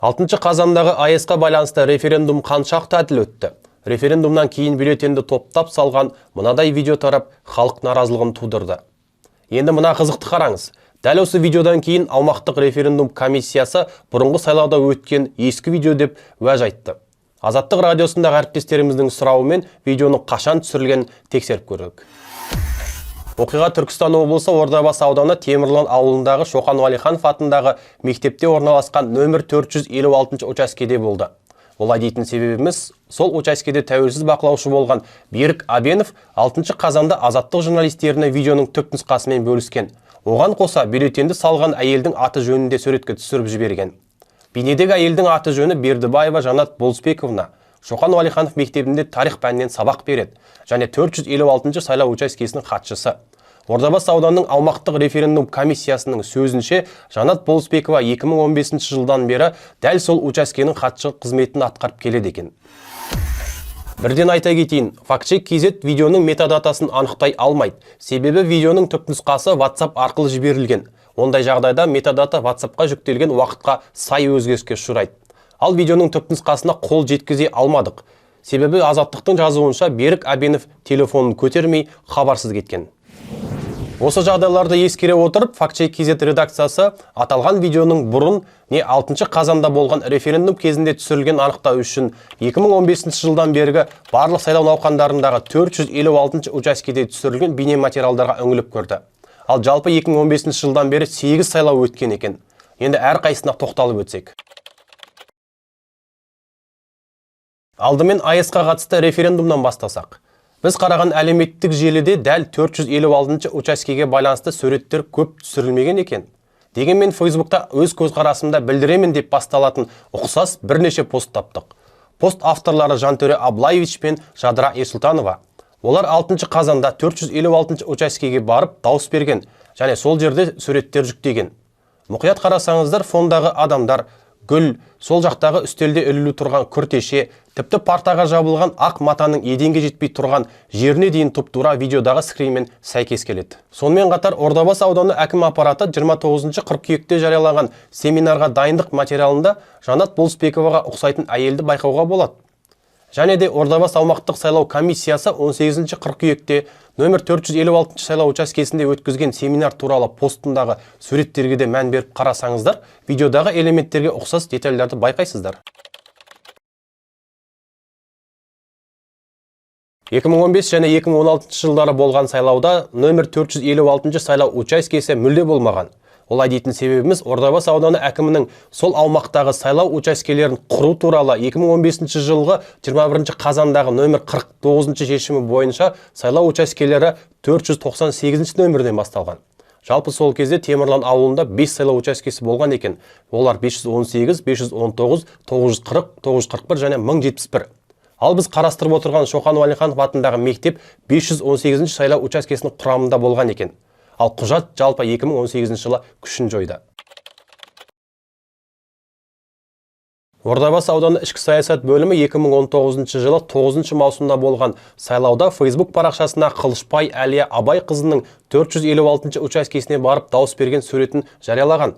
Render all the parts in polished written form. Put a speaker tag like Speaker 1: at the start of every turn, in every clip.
Speaker 1: 6 қазандағы АЭС-қа байланысты референдум қаншақты әділ өтті? Референдумнан кейін бюллетенді топтап салған мынадай видео тарап халық наразылығын тудырды. Енді мына қызықты қараңыз. Дәл осы видеодан кейін аумақтық референдум комиссиясы бұрынғы сайлауда өткен ескі видео деп уәж айтты. Азаттық радиосындағы әріптестеріміздің сұрауымен видеоның қашан түсірілген тексеріп көрдік. Оқиға Түркістан облысы Ордабасы ауданы Темірлан ауылындағы Шоқан Уәлиханов атындағы мектепте орналасқан нөмір 456 учаскеде болды. Олай дейтін себебіміз, сол учаскеде тәуелсіз бақылаушы болған Берік Абенов 6 қазанда азаттық журналистеріне видеоның түпнұсқасымен бөліскен. Оған қоса бюллетенді салған әйелдің аты жөнінде суретке түсіріп жіберген. Бейнедегі әйелдің аты жөні Бердібаева Жанат Болысбековна. Шоқан Уәлиханов мектебінде тарих пәнінен сабақ береді және 456 сайлау учаскесінің хатшысы. Ордабасы ауданының аумақтық референдум комиссиясының сөзінше, Жанат Болысбекова 2015 жылдан бері дәл сол учаскенің хатшы қызметін атқарып келеді екен. Бірден айта кетейін, фактчек KZ видеоның метадатасын анықтай алмайды. Себебі видеоның түпнұсқасы WhatsApp арқылы жіберілген. Ондай жағдайда метадата WhatsApp-қа жүктелген уақытқа сай өзгеріске ұшырайды. Ал видеоның түпнұсқасына қол жеткізе алмадық. Себебі азаттықтың жазуынша Берік Абенов телефонын көтермей хабарсыз кеткен. Осы жағдайларды ескере отырып, фактчек KZ редакциясы аталған видеоның бұрын не 6 қазанда болған референдум кезінде түсірілген анықтау үшін 2015 жылдан бергі барлық сайлау науқандарындағы 456 учаскеде түсірілген бейне материалдарға үңіліп көрді. Ал жалпы 2015 жылдан бері 8 сайлау өткен екен. Енді әр қайсына тоқталып өтсек. Алдымен АЭС-қа қатысты референдумнан бастасақ. Біз қараған әлеуметтік желіде дәл 456 учаскеге байланысты суреттер көп түсірілмеген екен. Дегенмен Фейсбукта өз көзқарасымда білдіремін деп басталатын ұқсас бірнеше пост таптық. Пост авторлары Жантөре Аблаевич пен Жадыра Ерсұлтанова. Олар 6 қазанда 456 учаскеге барып дауыс берген және сол жерде суреттер жүктеген. Мұқият қарасаңыздар, фондағы адамдар, гүл, сол жақтағы үстелде ілулі тұрған күртеше, тіпті партаға жабылған ақ матаның еденге жетпей тұрған жеріне дейін тұп-тура видеодағы скринмен сәйкес келеді. Сонымен қатар Ордабасы ауданы әкім аппараты 29 қыркүйекте жариялаған семинарға дайындық материалында Жанат Болысбековаға ұқсайтын әйелді байқауға болады. Және де Ордабасы аумақтық сайлау комиссиясы 18 қыркүйекте нөмір 456 сайлау учаскесінде өткізген семинар туралы постындағы суреттерге де мән беріп қарасаңыздар, видеодағы элементтерге ұқсас детальдарды байқайсыздар. 2015 және 2016 жылдары болған сайлауда нөмір 456 сайлау учаскесі мүлде болмаған. Олай дейтін себебіміз, Ордабасы ауданы әкімінің сол аумақтағы сайлау учаскелерін құру туралы 2015 жылғы 21 қазандағы нөмір 49 шешімі бойынша сайлау учаскелері 498 нөмірден басталған. Жалпы сол кезде Темірлан ауылында 5 сайлау учаскесі болған екен. Олар 518, 519, 940, 941 және 1071. Ал біз қарастырып отырған Шоқан Уәлиханов атындағы мектеп 518 сайлау учаскесінің құрамында болған екен. Ал құжат жалпы 2018 жылы күшін жойды. Ордабасы ауданы ішкі саясат бөлімі 2019 жылы 9 маусымда болған сайлауда Facebook парақшасына Қылышбай Әлия Абай қызының 456 учаскесіне барып дауыс берген суретін жариялаған.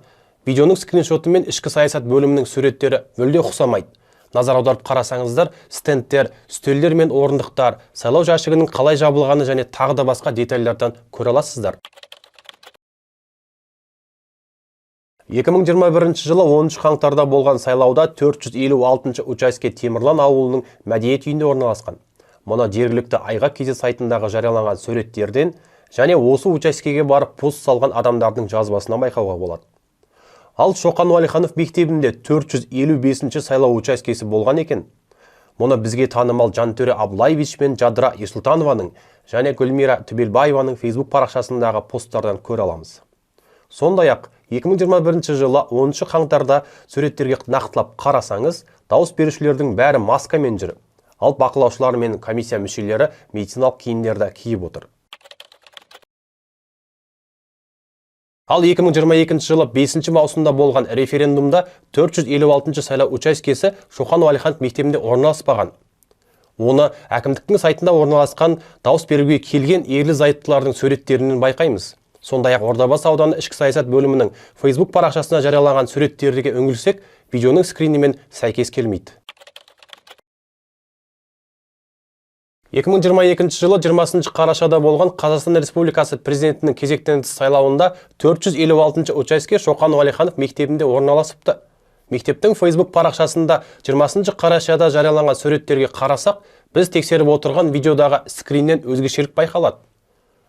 Speaker 1: Видеоның скриншоты мен ішкі саясат бөлімінің суреттері мүлде ұқсамайды. Назар аударып қарасаңыздар, стендтер, үстелдер мен орындықтар, сайлау жәшігінің қалай жабылғаны және тағы да басқа детальдардан көре аласыздар. 2021 жылы 10 қаңтарда болған сайлауда 456 учаске Темірлан ауылының мәдениет үйінде орналасқан. Мұны жергілікті Айға KZ сайтындағы жарияланған суреттерден және осы учаскеге барып пост салған адамдардың жазбасынан байқауға болады. Ал Шоқан Уәлиханов мектебінде 455 сайлау учаскесі болған екен. Мұны бізге танымал Жантөре Аблаевич пен Жадыра Ерсұлтанованың және Гүлмира Түбелбаеваның Facebook парақшасындағы посттардан көре аламыз. Сондай-ақ 2021 жылы 10 қаңтарда суреттерге нақтылап қарасаңыз, дауыс берушілердің бәрі маскамен жүр. Ал бақылаушылар мен комиссия мүшелері медициналық киімдерді киіп отыр. Ал 2022 жылы 5 маусымда болған референдумда 456 сайлау учаскесі Шоқан Уәлиханов мектебінде орналаспаған. Оны әкімдіктің сайтында орналасқан дауыс беруге келген ерлі-зайыптылардың суреттерінен байқаймыз. Сондай-ақ Ордабасы ауданы ішкі саясат бөлімінің Facebook парақшасына жарияланған суреттерге үңілсек, видеоның скринімен сәйкес келмейді. 2022 жылы 20 қарашада болған Қазақстан Республикасы президентінің кезектен тыс сайлауында 456 учаске Шоқан Уәлиханов мектебінде орналасыпты. Мектептің Facebook парақшасында 20 қарашада жарияланған суреттерге қарасақ, біз тексеріп отырған видеодағы скриннен өзгешелік байқалады.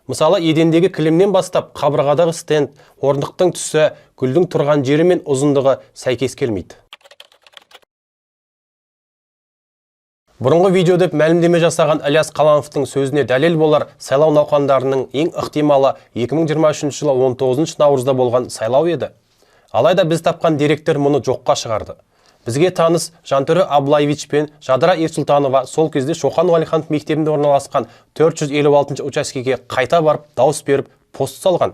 Speaker 1: Мысалы, едендегі кілемнен бастап қабырғадағы стенд, орындықтың түсі, гүлдің тұрған жері мен ұзындығы сәйкес келмейді. Бұрынғы видео деп мәлімдеме жасаған Ілияс Қалановтың сөзіне дәлел болар сайлау науқандарының ең ықтималы 2023 жылы 19 наурызда болған сайлау еді. Алайда біз тапқан деректер мұны жоққа шығарды. Бізге таныс Жантөре Абылайевич пен Жадыра Ерсұлтанова сол кезде Шоқан Уәлиханов мектебінде орналасқан 456 учаскеге қайта барып, дауыс беріп, пост салған.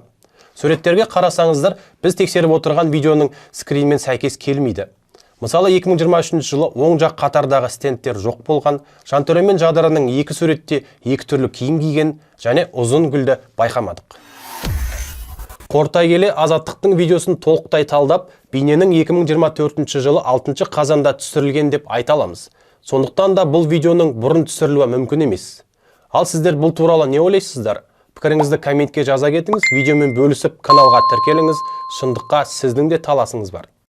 Speaker 1: Суреттерге қарасаңыздар, біз тексеріп отырған видеоның скринмен сәйкес келмейді. Мысалы, 2023 жылы оң жақ қатардағы стендтер жоқ болған, Жантөре мен Жадыраның екі суретте екі түрлі киім киген және ұзын гүлді байқамадық. Қорыта келе Азаттықтың видеосын толықтай талдап, бейненің 2024 жылы 6 қазанда түсірілген деп айта аламыз. Сондықтан да бұл видеоның бұрын түсірілуі мүмкін емес. Ал сіздер бұл туралы не ойлайсыздар? Пікіріңізді комментке жаза кетіңіз, видеомен бөлісіп каналға тіркеліңіз, шындыққа сіздің де таласыңыз бар.